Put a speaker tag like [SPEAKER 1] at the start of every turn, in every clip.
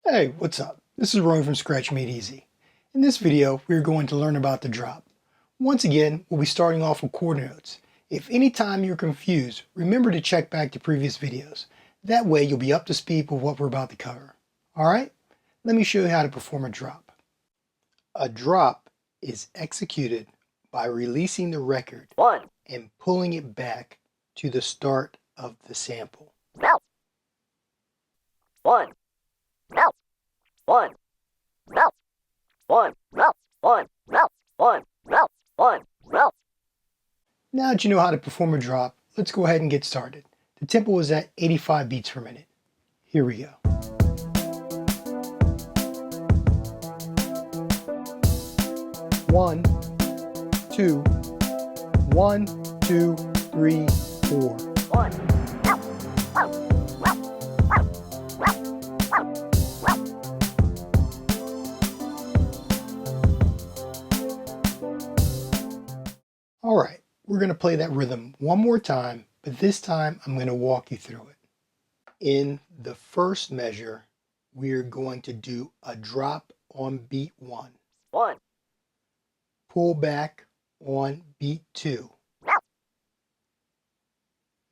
[SPEAKER 1] Hey, what's up? This is Roy from Scratch Made Easy. In this video, we're going to learn about the drop. Once again, we'll be starting off with quarter notes. If any time you're confused, remember to check back to previous videos. That way you'll be up to speed with what we're about to cover. Alright, let me show you how to perform a drop. A drop is executed by releasing the record and pulling it back to the start of the sample. Now that you know how to perform a drop, let's go ahead and get started. The tempo is at 85 beats per minute. Here we go. 1, 2, 1, 2, 3, 4. Alright, we're going to play that rhythm one more time, but this time I'm going to walk you through it. In the first measure, we're going to do a drop on beat 1. Pull back on beat 2.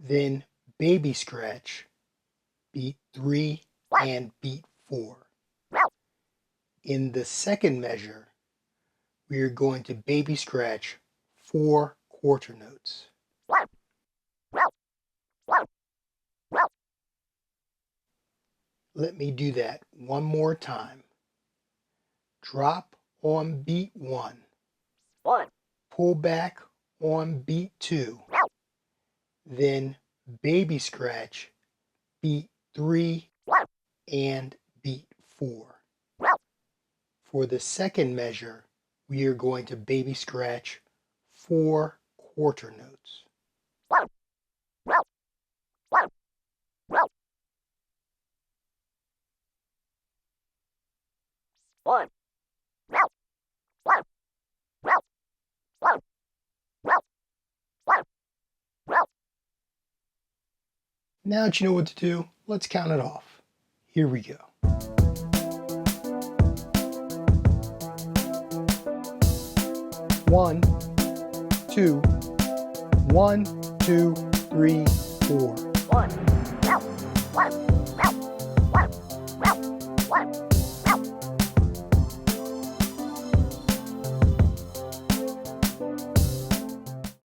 [SPEAKER 1] Then baby scratch beat 3 and beat 4. In the second measure, we're going to baby scratch 4 quarter notes. Let me do that one more time. Drop on beat 1. Pull back on beat 2. Then baby scratch beat 3 and beat 4. For the second measure, we are going to baby scratch 4 quarter notes. Now that you know what to do, let's count it off. Here we go. 1, 2, 1, 2, 3, 4.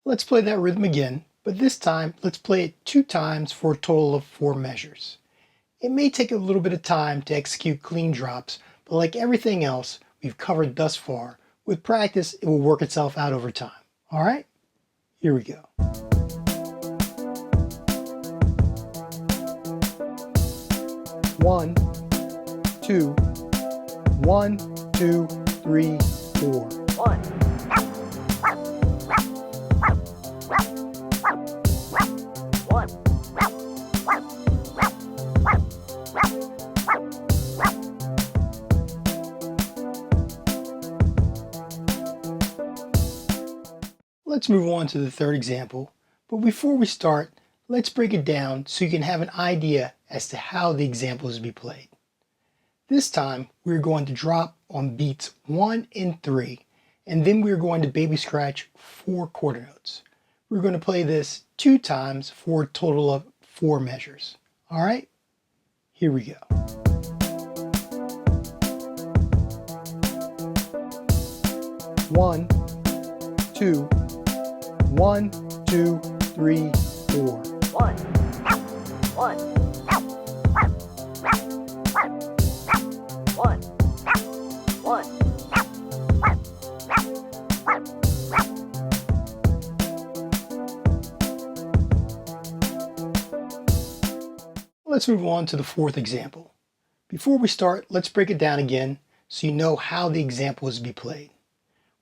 [SPEAKER 1] Let's play that rhythm again, but this time let's play it 2 times for a total of 4 measures. It may take a little bit of time to execute clean drops, but like everything else we've covered thus far, with practice it will work itself out over time. Alright? Here we go. 1, 2, 1, 2, 3, 4. Let's move on to the third example, but before we start, let's break it down so you can have an idea as to how the example is to be played. This time, we're going to drop on beats 1 and 3, and then we're going to baby scratch 4 quarter notes. We're going to play this 2 times for a total of 4 measures. Alright, here we go. 1, 2, 1, 2, 3, 4. Let's move on to the fourth example. Before we start, let's break it down again so you know how the example is to be played.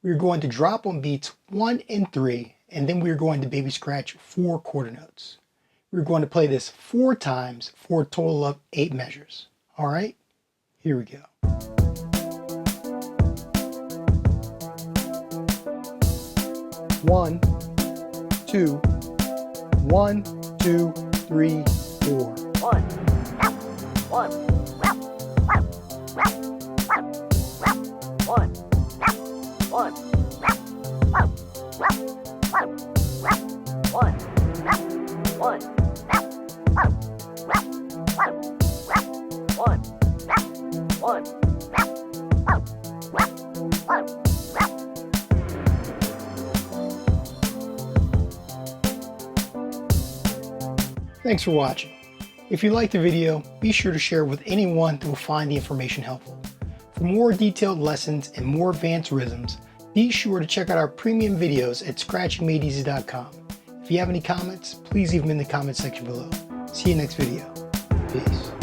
[SPEAKER 1] We're going to drop on beats 1 and 3, and then we're going to baby scratch 4 quarter notes. We're going to play this 4 times for a total of 8 measures. Alright, here we go. 1, 1, 2, 1, 2, 3, 4.
[SPEAKER 2] 1, 1, 1, 1, 1.
[SPEAKER 1] Thanks for watching. If you liked the video, be sure to share it with anyone that will find the information helpful. For more detailed lessons and more advanced rhythms, be sure to check out our premium videos at scratchingmadeeasy.com. If you have any comments, please leave them in the comment section below. See you next video. Peace.